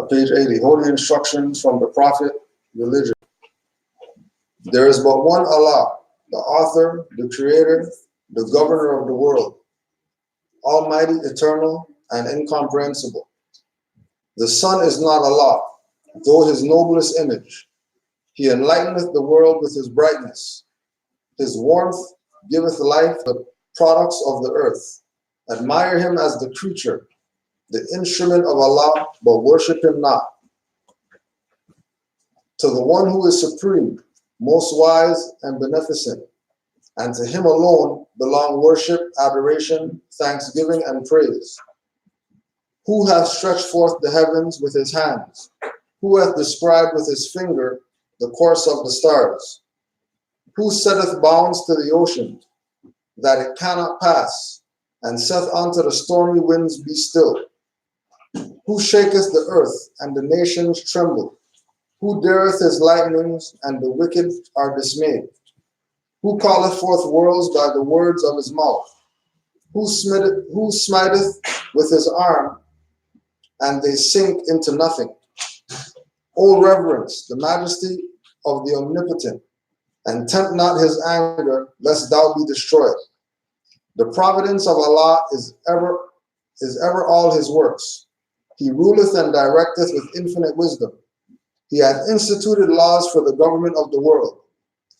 Page 80, Holy Instructions from the Prophet, Religion. There is but one Allah, the author, the creator, the governor of the world, almighty, eternal, and incomprehensible. The sun is not Allah, though his noblest image. He enlighteneth the world with his brightness. His warmth giveth life the products of the earth. Admire him as the creature, the instrument of Allah, but worship him not. To the one who is supreme, most wise and beneficent, and to him alone belong worship, adoration, thanksgiving, and praise. Who hath stretched forth the heavens with his hands? Who hath described with his finger the course of the stars? Who setteth bounds to the ocean, that it cannot pass, and saith unto the stormy winds, be still? Who shaketh the earth, and the nations tremble? Who dareth his lightnings, and the wicked are dismayed? Who calleth forth worlds by the words of his mouth? Who smiteth with his arm, and they sink into nothing? O reverence the majesty of the Omnipotent, and tempt not his anger, lest thou be destroyed. The providence of Allah is ever all his works. He ruleth and directeth with infinite wisdom. He hath instituted laws for the government of the world.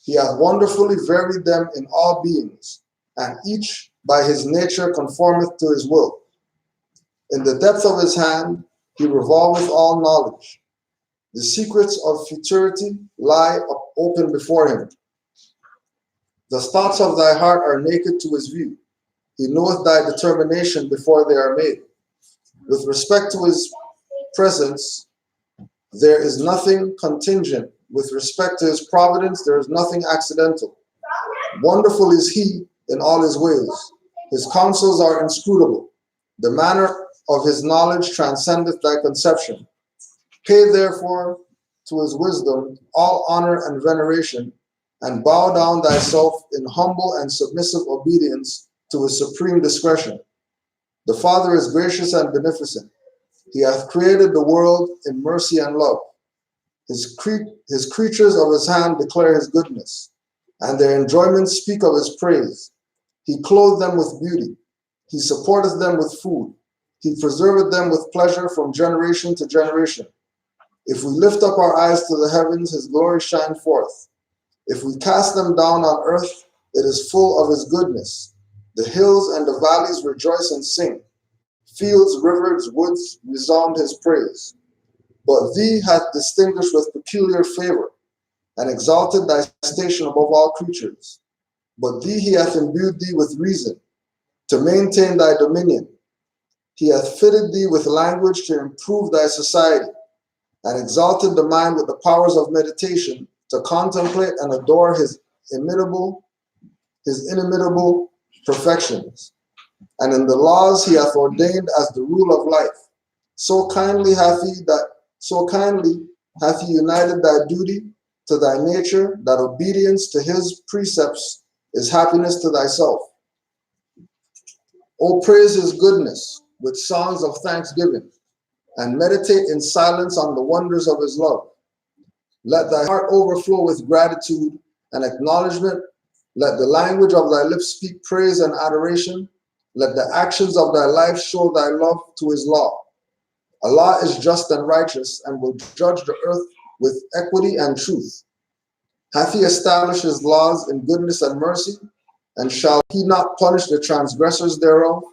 He hath wonderfully varied them in all beings, and each by his nature conformeth to his will. In the depth of his hand he revolveth all knowledge. The secrets of futurity lie open before him. The thoughts of thy heart are naked to his view. He knoweth thy determination before they are made. With respect to his presence, there is nothing contingent. With respect to his providence, there is nothing accidental. Wonderful is he in all his ways. His counsels are inscrutable. The manner of his knowledge transcendeth thy conception. Pay therefore to his wisdom all honor and veneration, and bow down thyself in humble and submissive obedience to his supreme discretion. The Father is gracious and beneficent. He hath created the world in mercy and love. His creatures of his hand declare his goodness, and their enjoyments speak of his praise. He clothed them with beauty. He supporteth them with food. He preserveth them with pleasure from generation to generation. If we lift up our eyes to the heavens, his glory shine forth. If we cast them down on earth, it is full of his goodness. The hills and the valleys rejoice and sing. Fields, rivers, woods resound his praise. But thee hath distinguished with peculiar favor, and exalted thy station above all creatures. But thee he hath imbued thee with reason, to maintain thy dominion. He hath fitted thee with language to improve thy society, and exalted the mind with the powers of meditation, to contemplate and adore his inimitable perfections. And in the laws he hath ordained as the rule of life. So kindly hath he united thy duty to thy nature, that obedience to his precepts is happiness to thyself. O praise his goodness with songs of thanksgiving, and meditate in silence on the wonders of his love. Let thy heart overflow with gratitude and acknowledgement. Let the language of thy lips speak praise and adoration. Let the actions of thy life show thy love to his law. Allah is just and righteous, and will judge the earth with equity and truth. Hath he established his laws in goodness and mercy, and shall he not punish the transgressors thereof?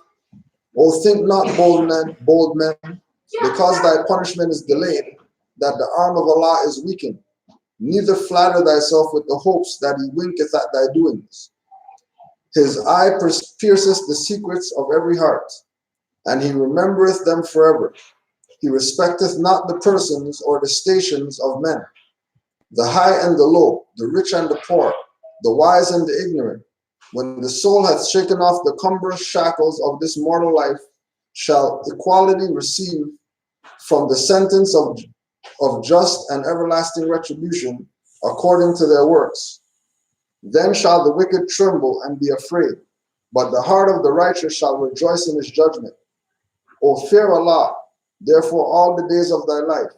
O think not, bold men, because thy punishment is delayed, that the arm of Allah is weakened. Neither flatter thyself with the hopes that he winketh at thy doings. His eye pierceth the secrets of every heart, and he remembereth them forever. He respecteth not the persons or the stations of men, the high and the low, the rich and the poor, the wise and the ignorant. When the soul hath shaken off the cumbrous shackles of this mortal life, shall equality receive from the sentence of just and everlasting retribution according to their works. Then shall the wicked tremble and be afraid, but the heart of the righteous shall rejoice in his judgment. O fear Allah, therefore, all the days of thy life,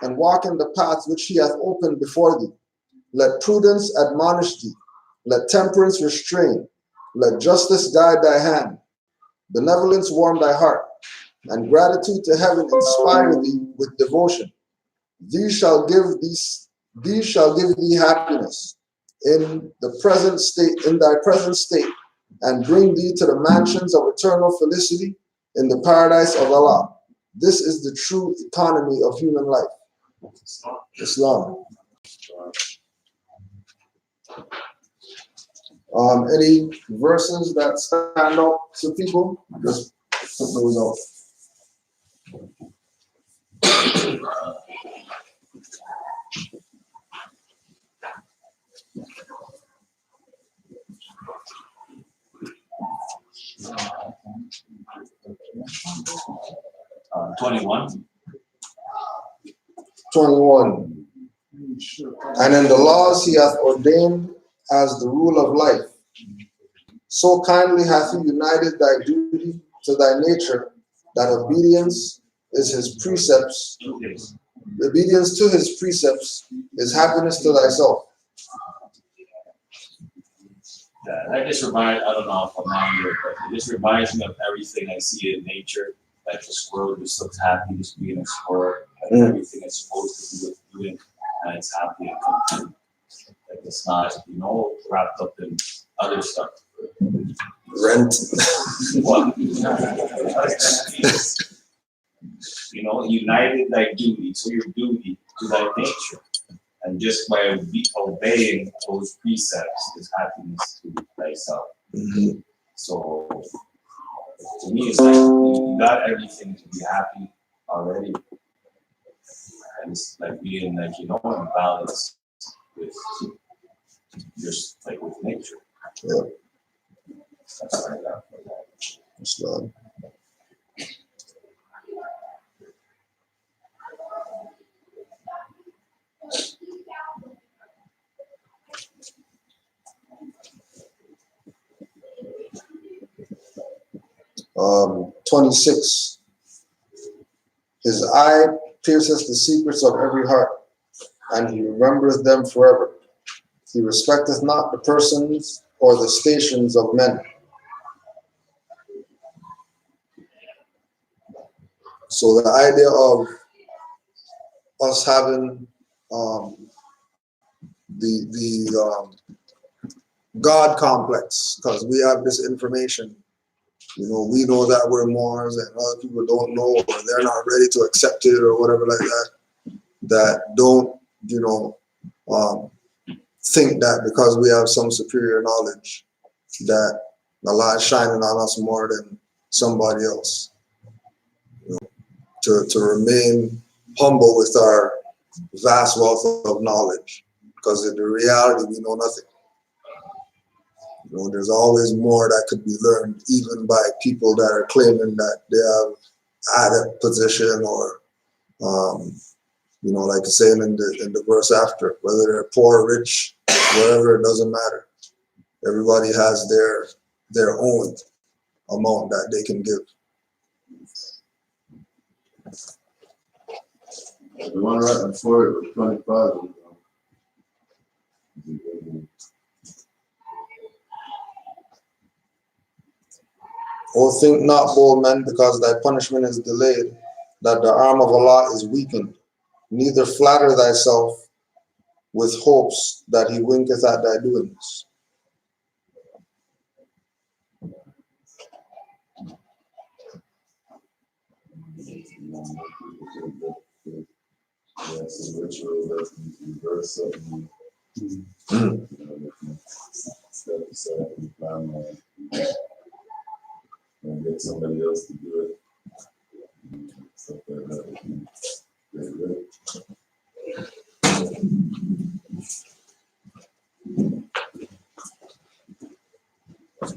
and walk in the paths which he hath opened before thee. Let prudence admonish thee, let temperance restrain, let justice guide thy hand, benevolence warm thy heart, and gratitude to heaven inspire thee with devotion. These shall give thee happiness in the present state, in thy present state, and bring thee to the mansions of eternal felicity in the paradise of Allah. This is the true economy of human life. Islam. Any verses that stand out to people? Just put those out. Uh, 21. 21. And in the laws he hath ordained as the rule of life, so kindly hath he united thy duty to thy nature, that obedience is his precepts. Obedience to his precepts is happiness to thyself. That just reminds, I don't know if I'm wrong here, but it just reminds me of everything I see in nature. Like the squirrel just looks happy just being a squirrel. Like everything it's supposed to be with doing, and it's happy and content. Like it's not, wrapped up in other stuff. Rent. What? United thy duty, so your duty to thy nature. And just by obeying those precepts is happiness to thyself. Mm-hmm. So to me, it's like you got everything to be happy already. And it's like being in balance with just like with nature. Yeah. That's what I got for that. That's good. Um, 26. His eye pierceth the secrets of every heart, and he remembereth them forever. He respecteth not the persons or the stations of men. So the idea of us having the God complex, because we have this information. We know that we're Mars, and other people don't know, or they're not ready to accept it, or whatever like that. That don't, think that because we have some superior knowledge, that Allah is shining on us more than somebody else. To remain humble with our vast wealth of knowledge, because in the reality we know nothing. There's always more that could be learned, even by people that are claiming that they have adept position, or, like saying in the verse after, whether they're poor or rich, whatever, it doesn't matter. Everybody has their own amount that they can give. The one right before it was 25. O think not, bold men, because thy punishment is delayed, that the arm of Allah is weakened. Neither flatter thyself with hopes that he winketh at thy doings. Yes, the ritual that you reverse something. Step aside and plan and get somebody else to do it. Stuff like that.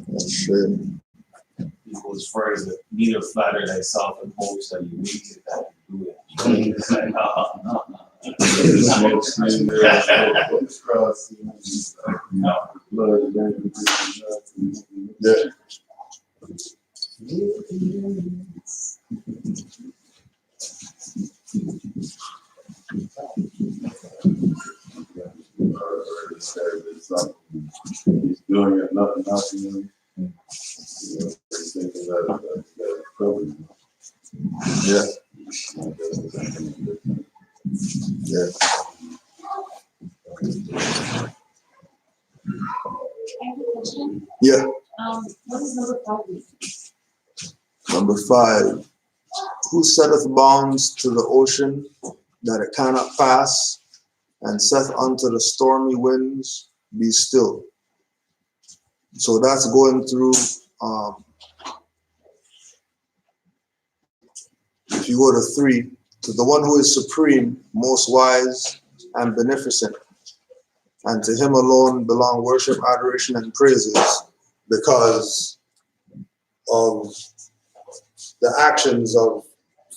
That's true. People, as far as neither flatter thyself in hopes that you make it, that you do it. It's like, no. Yeah. He's doing it, nothing, nothing. Thinking that Yeah. Yeah. Yeah. What is number 5? Number 5. Who setteth bounds to the ocean that it cannot pass, and saith unto the stormy winds, be still. So that's going through, if you go to 3, to the one who is supreme, most wise, and beneficent, and to him alone belong worship, adoration, and praises, because of the actions of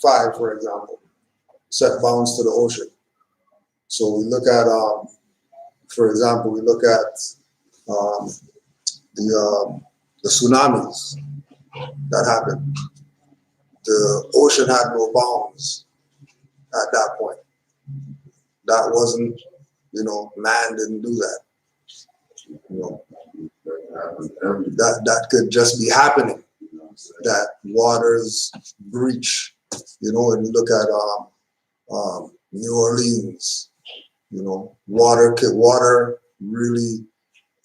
5, for example, set bounds to the ocean. So we look at, for example, we look at the tsunamis that happened. The ocean had no bounds at that point. That wasn't, man didn't do that. That could just be happening. That waters breach. When you look at New Orleans, water really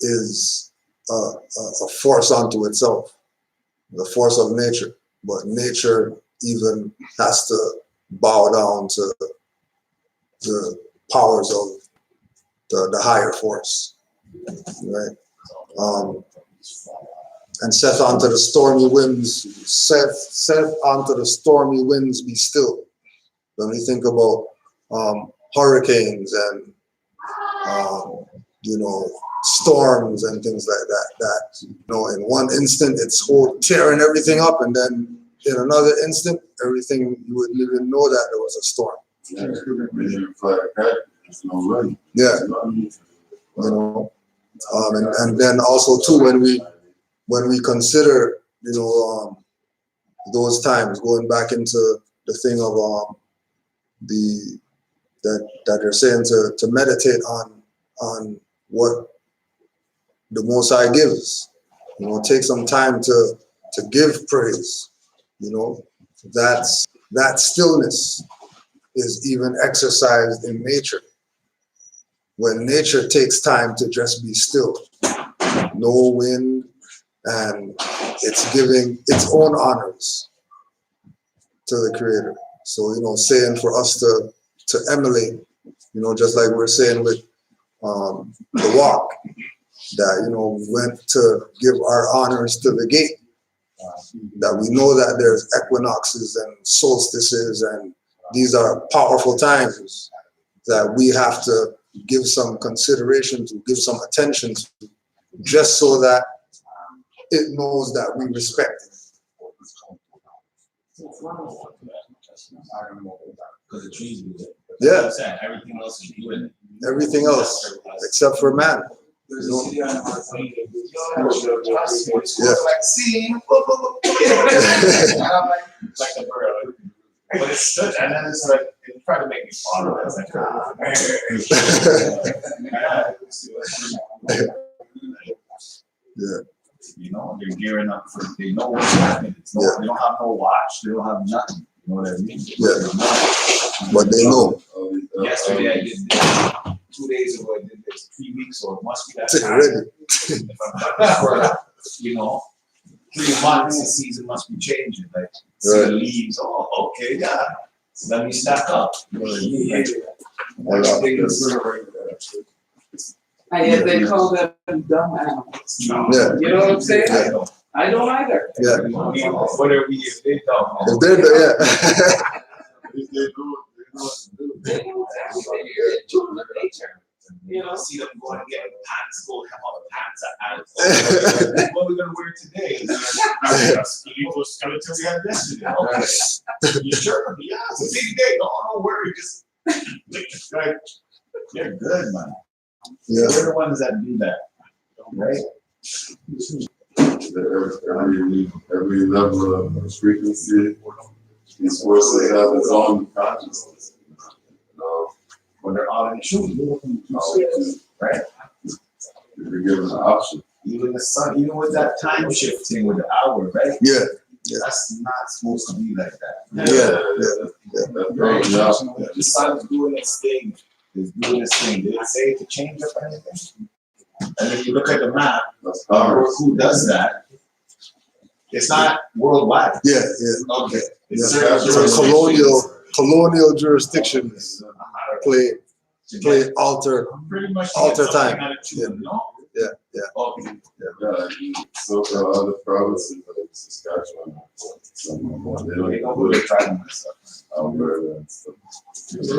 is a force unto itself, the force of nature. But nature even has to bow down to the powers of the higher force, right? And saith unto the stormy winds, saith unto the stormy winds, be still. When we think about hurricanes and storms and things like that, in one instant it's tearing everything up, and then in another instant, everything, you wouldn't even know that there was a storm. Yeah. And then also too, when we consider, those times, going back into the thing of that they're saying to meditate on what the Most High gives. Take some time to give praise. That stillness is even exercised in nature. When nature takes time to just be still, no wind, and it's giving its own honors to the Creator. So, saying for us to emulate, just like we're saying with the walk, that, we went to give our honors to the gate, that we know that there's equinoxes and solstices, and these are powerful times that we have to give some consideration to, give some attention to, just so that it knows that we respect it. Because the trees do it. Yeah. Everything else is doing it. Everything else, except for man. Yeah. Like the bird. But it's stood, and then it's like, it tried to make me follow it. It's like, yeah. They're gearing up for, they know what's happening. They don't have no watch, they don't have nothing. You know what I mean? Yeah. But they know. Yesterday I did this, 2 days ago I did this, 3 weeks, so it must be that time. Ready. If I'm not for, 3 months, the season must be changing. Like, see the leaves, okay, yeah. So let me stack up. And yet they call them dumb animals. Yeah. You know what I'm saying? Yeah. I don't either. Yeah. Whatever we, if they don't. If they're yeah. They know exactly. You're in tune with nature. See them going and getting pants, go have all the pants out. What we're gonna wear today? Skeletal skeletons we had yesterday. Okay. You sure? Yeah, it's a big day. Don't worry. Just like, you're good, man. Yeah. They're the ones that do that, right? Every level of frequency These forces have its own consciousness. When they're all in tune, right? You're given an option. Even the sun, even with that time shifting with the hour, right? Yeah. That's not supposed to be like that. Right. The sun's doing its thing. It's doing its thing. Did it say to change up anything? And then you look at the map, That's power. who does that? It's not worldwide. Yeah. Okay. Yeah. It's certain So colonial jurisdictions play alter pretty much time. Yeah. Yeah. Okay. So for other provinces like Saskatchewan, they don't They do don't really it. try to mess up. Alberta and stuff.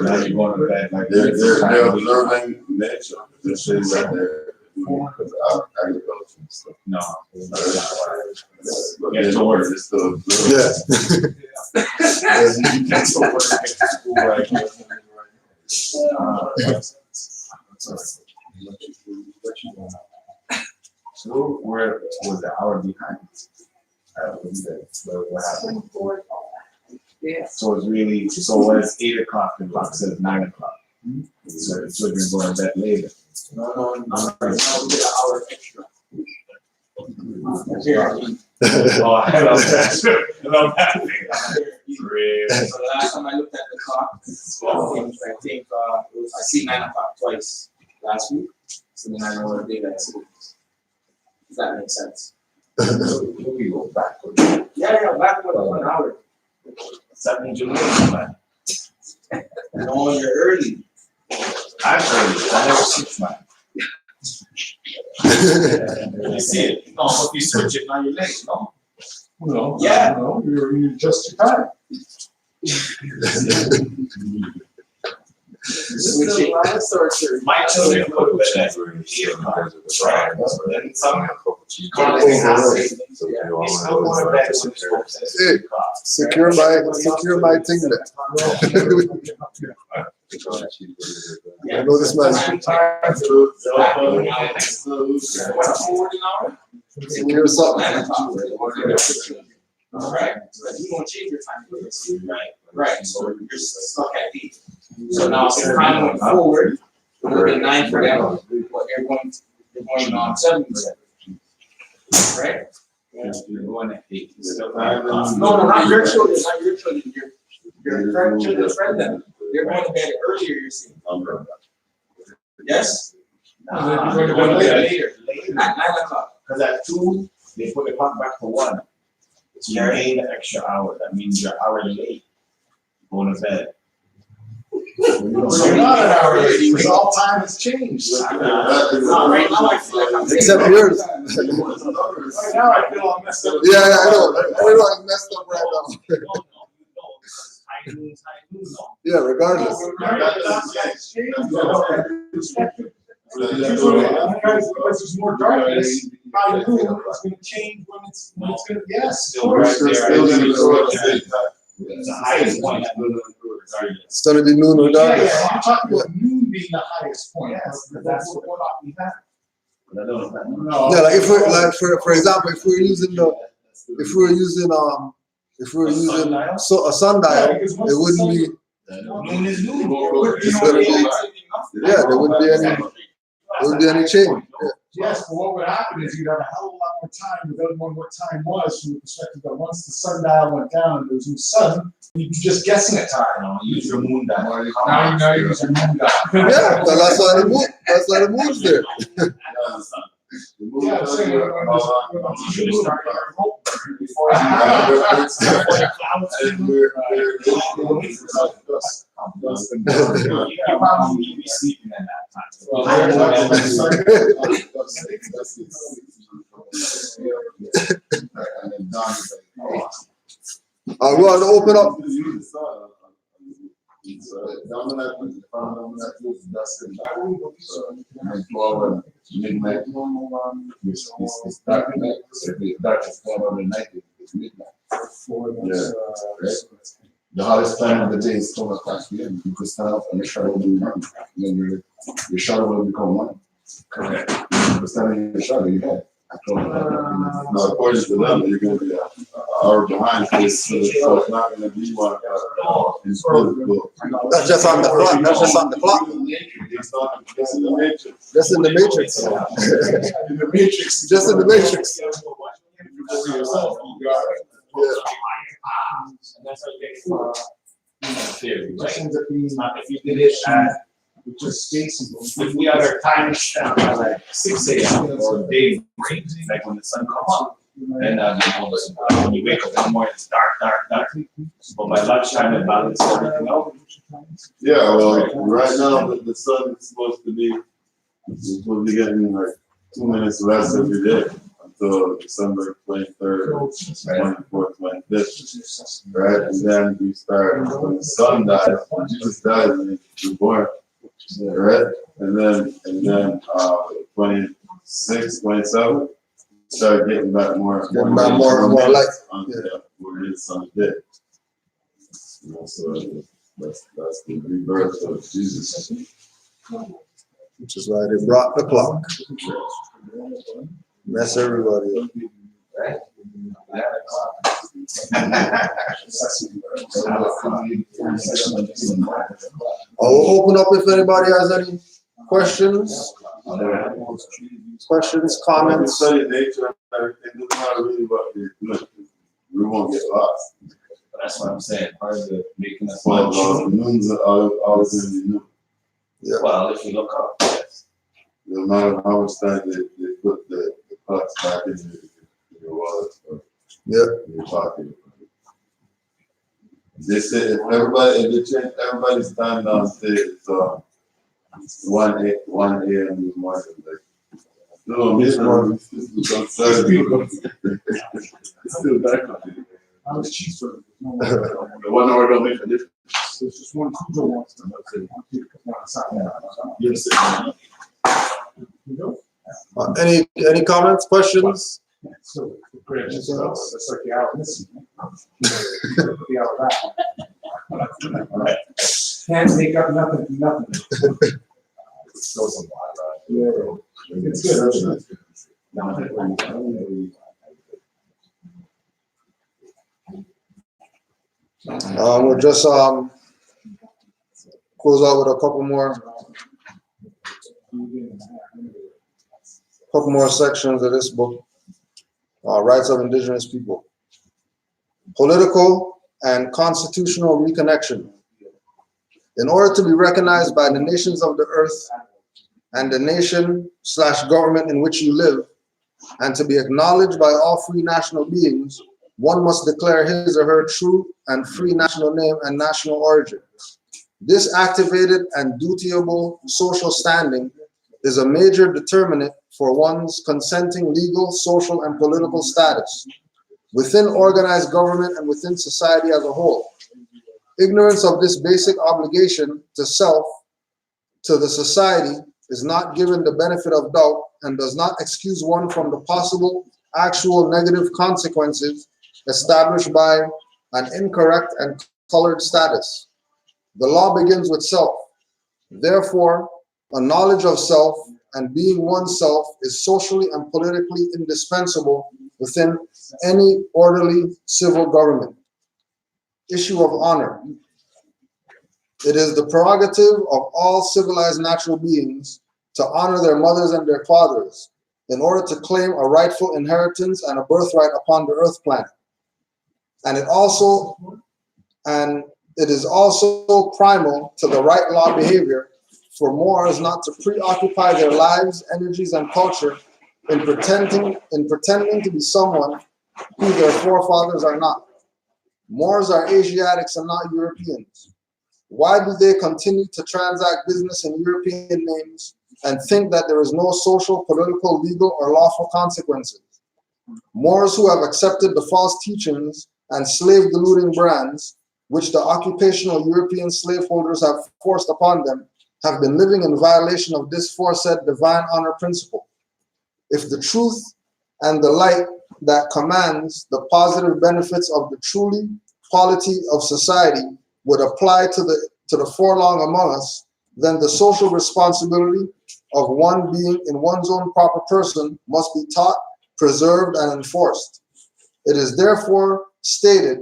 Now you're going to bed like They're observing nature. They're saying that they're doing it because of agriculture and stuff. No. But Yeah, they so don't work. they're still observing. Yeah. That's so work. Right. So where was the hour behind? What happened? Yeah. So it's really, so when it's 8 o'clock, the clock says 9 o'clock. So the children go to bed later. No, now we get an hour extra. Oh, hello, hello, really? So the last time I looked at the clock, I think I see 9 o'clock twice last week. So then I know what day that is. If that makes sense. We go backward. Yeah, backward 1 hour. That means you're late, man. No, you're early. I'm early. I never switch mine. You see it? No, but if you switch it, now you're late, no? No. Yeah. No, you adjust your time. Switch it. My children go to bed at 8 o'clock. Right. Then some college has it. It's still going to bed when it's 8 o'clock. Secure my thing there. I know this man. Forward an hour? Secure something. 9 o'clock. Right? You won't change your time. Right. So you're stuck at 8. So now if time went forward, it would be 9 for them. But you're going 7 for them. Right? You're going at 8. No, not your children, not your children. Your children's friend then. They're going to bed earlier, you're saying. Yes? Nah, You're going to bed later. Later. At 9 o'clock. Because at 2, they put the clock back to 1. So you're paying the extra hour. That means you're hourly late. Going to bed. So you're not an hour late, because all time has changed. No, right now I feel like I'm. Except yours. Right now I feel all messed up. Yeah, I know. Everyone's messed up right now. Yeah, regardless. Because there's more darkness, high noon is going to change when it's going to, yes. Still right there. It's the highest point. It's gonna be noon Yeah, regardless. you're talking about noon being the highest point. That's what we have. No. Yeah, like if we're like for example, if we're using a sundial, it wouldn't be. Noon is noon. It's gonna be. Yeah, there wouldn't be any change. Yes, but what would happen is you'd have a hell of a lot more time without knowing what time was from the perspective that once the sundial went down and there was no sun, you'd be just guessing at time. Use your moon dial. Now you use your moon dial. Yeah, but that's why the moon's there. Yeah, I'm saying you should start your remote before you probably be sleeping at that time. I'm going to open up. Midnight. It's dark at night. It's dark at night. It's midnight. Yeah. Right? The hottest time of the day is 12 o'clock p.m. You could stand up and your shadow will be one. Then your shadow will become one. Correct. You could stand in your shadow, you're dead. Now, according to them, you're going to be or behind this, so it's not gonna be one, in physical. That's just on the clock. That's just on the clock. It's in the matrix. Just in the matrix. In the matrix. Just in the matrix. For yourself, you got it. And that's like theory, right? Ends up being If you did it at, with just spacing. if we other time down by like 6 a.m. or day break, like when the sun comes up, then when you wake up in the morning, it's dark. But by lunchtime, it balances everything out. Yeah, well, right now, the sun is supposed to be getting like 2 minutes less every day until December 23rd, 24th, 25th, right? And then you start, when the sun dies, Jesus dies and you're born, right? And then 26, 27, start getting back more light. Where it is on the day. You know, so that's the rebirth of Jesus. Which is why they brought the clock. Mess everybody up. I'll open up if anybody has any questions. Comments. Study nature and everything, it doesn't matter really what we do. We won't get lost. That's what I'm saying. Part of the making us Well, well, the moons are always going to be new. Yeah. well, if you look up, yes. No matter how much time they put the clocks back in your wallet or in your pocket. They say if they change everybody's time downstairs, it's 1 a.m. in the morning. Like, no, this morning, it's still dark out there. I was cheaper. The 1 hour don't make a difference. There's just one Cujo wants to Any comments, questions? So, great, just that's like the hour missing. The hour back. Can't make up nothing from nothing. Yeah, it's good. We'll just close out with a couple more sections of this book. Rights of Indigenous People. Political and constitutional reconnection. In order to be recognized by the nations of the earth and the nation/government in which you live, and to be acknowledged by all free national beings, one must declare his or her true and free national name and national origin. This activated and dutiable social standing is a major determinant for one's consenting legal, social, and political status within organized government and within society as a whole. Ignorance of this basic obligation to self, to the society, is not given the benefit of doubt and does not excuse one from the possible actual negative consequences established by an incorrect and colored status. The law begins with self. Therefore, a knowledge of self and being oneself is socially and politically indispensable within any orderly civil government. Issue of honor. It is the prerogative of all civilized natural beings to honor their mothers and their fathers in order to claim a rightful inheritance and a birthright upon the earth planet. And it is also primal to the right law behavior for Moors not to preoccupy their lives, energies, and culture in pretending to be someone who their forefathers are not. Moors are Asiatics and not Europeans. Why do they continue to transact business in European names and think that there is no social, political, legal, or lawful consequences? Moors who have accepted the false teachings and slave-deluding brands, which the occupational European slaveholders have forced upon them, have been living in violation of this foresaid divine honor principle. If the truth and the light that commands the positive benefits of the truly quality of society would apply to the forlorn among us, then the social responsibility of one being in one's own proper person must be taught, preserved, and enforced. It is therefore stated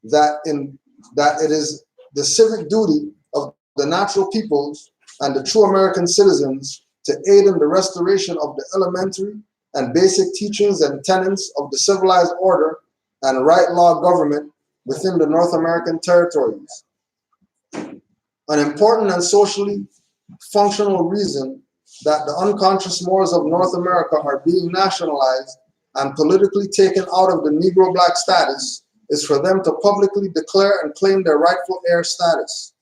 that it is the civic duty of the natural peoples and the true American citizens to aid in the restoration of the elementary and basic teachings and tenets of the civilized order and right law government within the North American territories. An important and socially functional reason that the unconscious Moors of North America are being nationalized and politically taken out of the Negro Black status is for them to publicly declare and claim their rightful heir status,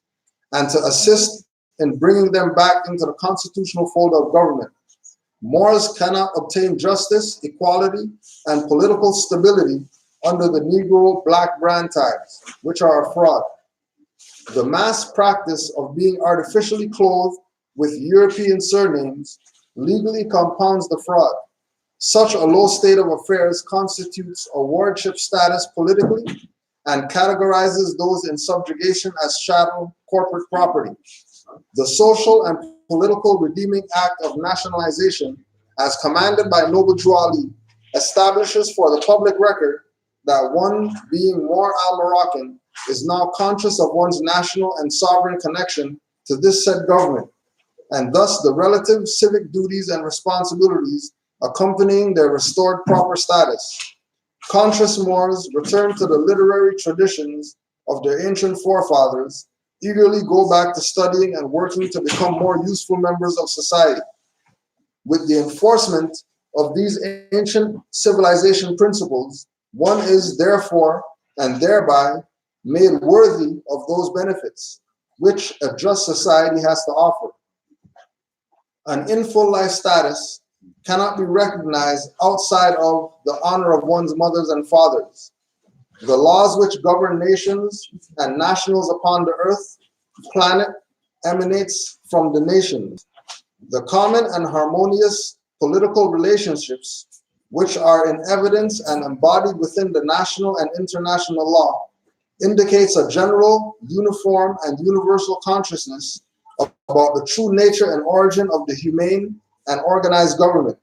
and to assist in bringing them back into the constitutional fold of government. Moors cannot obtain justice, equality, and political stability under the Negro Black brand tags, which are a fraud. The mass practice of being artificially clothed with European surnames legally compounds the fraud. Such a low state of affairs constitutes a wardship status politically and categorizes those in subjugation as chattel corporate property. The social and political redeeming act of nationalization, as commanded by Noble Drew Ali, establishes for the public record that one being Moor al-Moroccan is now conscious of one's national and sovereign connection to this said government, and thus the relative civic duties and responsibilities accompanying their restored proper status. Conscious Moors return to the literary traditions of their ancient forefathers, eagerly go back to studying and working to become more useful members of society. With the enforcement of these ancient civilization principles, one is therefore and thereby made worthy of those benefits which a just society has to offer. An in full life status cannot be recognized outside of the honor of one's mothers and fathers. The laws which govern nations and nationals upon the earth, planet, emanates from the nations. The common and harmonious political relationships which are in evidence and embodied within the national and international law indicates a general, uniform, and universal consciousness about the true nature and origin of the humane and organized government.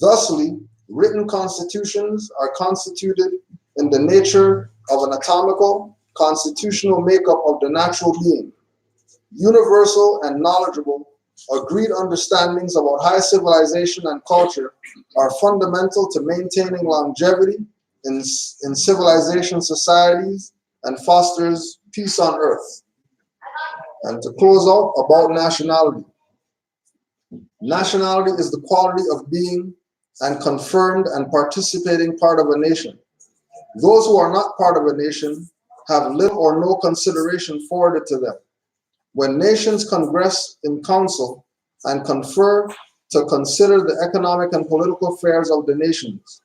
Thusly, written constitutions are constituted in the nature of an atomical, constitutional makeup of the natural being. Universal and knowledgeable, agreed understandings about high civilization and culture are fundamental to maintaining longevity in civilization societies and fosters peace on earth. And to close out, about nationality. Nationality is the quality of being and confirmed and participating part of a nation. Those who are not part of a nation have little or no consideration forwarded to them. When nations congress in council and confer to consider the economic and political affairs of the nations,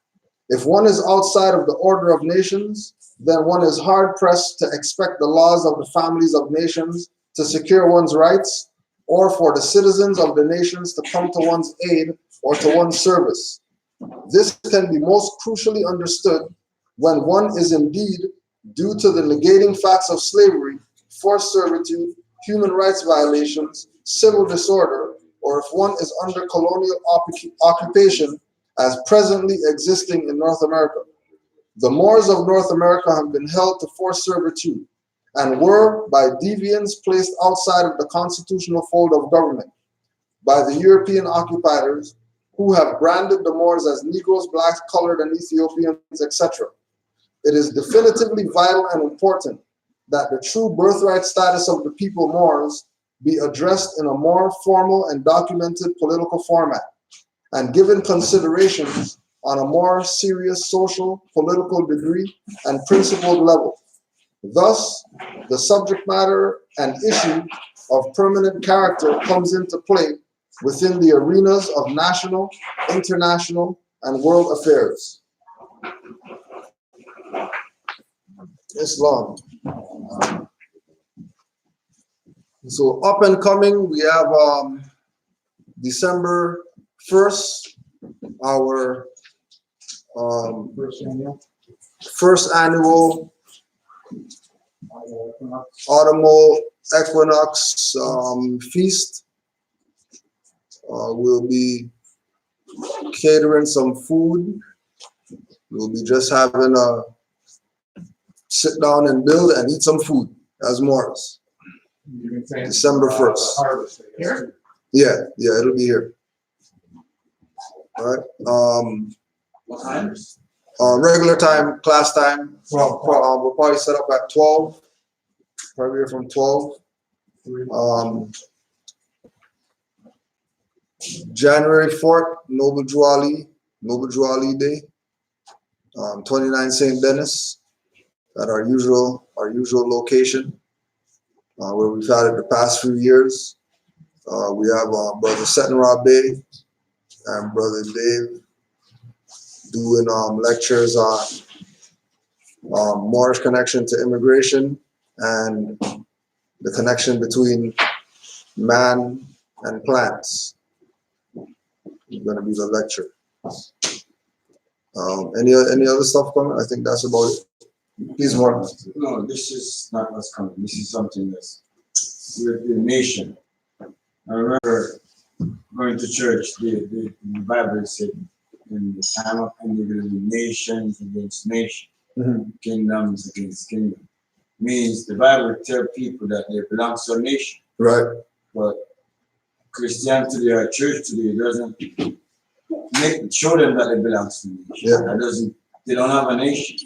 if one is outside of the order of nations, then one is hard-pressed to expect the laws of the families of nations to secure one's rights, or for the citizens of the nations to come to one's aid or to one's service. This can be most crucially understood when one is indeed, due to the negating facts of slavery, forced servitude, human rights violations, civil disorder, or if one is under colonial occupation as presently existing in North America. The Moors of North America have been held to forced servitude and were, by deviance, placed outside of the constitutional fold of government by the European occupiers, who have branded the Moors as Negroes, Blacks, Colored, and Ethiopians, etc. It is definitively vital and important that the true birthright status of the people Moors be addressed in a more formal and documented political format, and given considerations on a more serious social, political degree and principled level. Thus, the subject matter and issue of permanent character comes into play within the arenas of national, international, and world affairs. It's long. So up and coming, we have December 1st, our first annual autumnal equinox feast. We'll be catering some food. We'll be just having a sit down and build and eat some food as Morris. December 1st. Harvest, I guess. Yeah, it'll be here. All right. What time? Regular time, class time. Well, We'll probably set up at 12. Probably here from 12. January 4th, Noble Drew Ali Day. 29 St. Denis at our usual location where we've had it the past few years. We have Brother Seton Bay and Brother Dave doing lectures on Moorish connection to immigration and the connection between man and plants. It's going to be the lecture. Any other stuff coming? I think that's about it. Please, Mark. No, this is not what's coming. This is something that's with the nation. I remember going to church, the Bible said, in the time of ending, there will be nations against nation, kingdoms against kingdom. Means the Bible tells people that they belong to a nation. Right. But Christianity or church today doesn't show them that they belong to a nation. Yeah. They don't have a nation.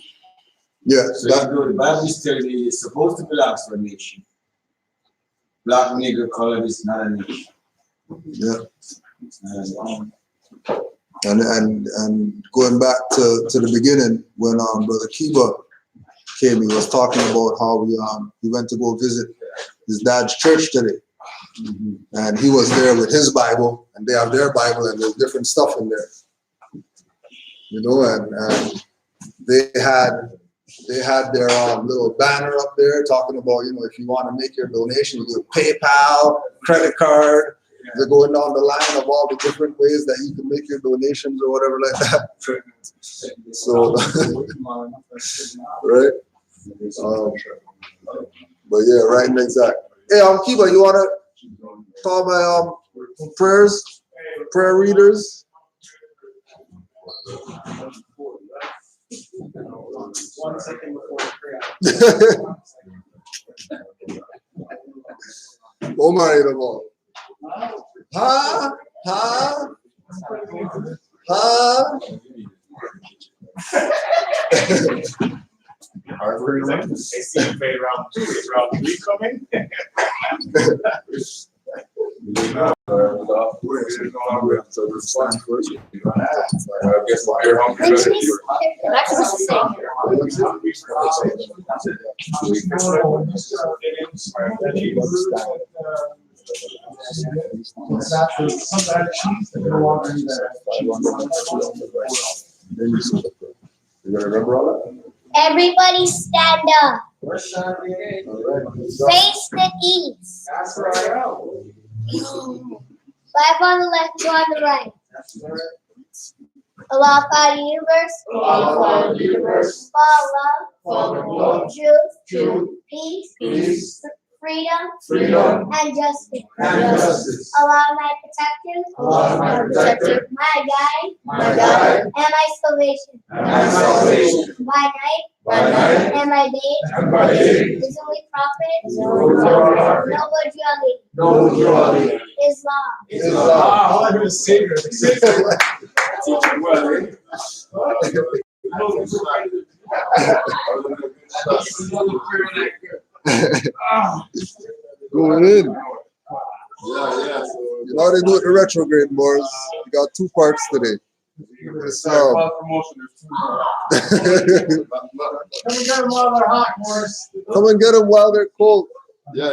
Yeah. So the Bible is telling you you're supposed to belong to a nation. Black, nigger, colored is not a nation. Yeah. It's not a nation. And going back to the beginning, when Brother Kiba came, he was talking about how he went to go visit his dad's church today. And he was there with his Bible, and they have their Bible, and there's different stuff in there. You know, and they had their little banner up there talking about, you know, if you want to make your donation, you do PayPal, credit card. They're going down the line of all the different ways that you can make your donations or whatever like that. So, right? But yeah, right and exact. Hey, Kiba, you want to call my prayer readers? 1 second before prayer. Omar Idamo. Ha? I see you pay round 2. Is round 3 coming? You gonna remember all that? Everybody stand up. Face the east. 5 on the left, 2 on the right. Allah, God, universe. Follow. Truth. Peace. Freedom. And justice. Allah, my protector. My guide. And my salvation. By night. And my day. His only prophet. Noble Ali. Islam. All I heard is Savior. Going in. You know how they do it the retrograde, boys. You got 2 parts today. So, Come and get them while they're hot, Morris. come and get them while they're cold. Yeah.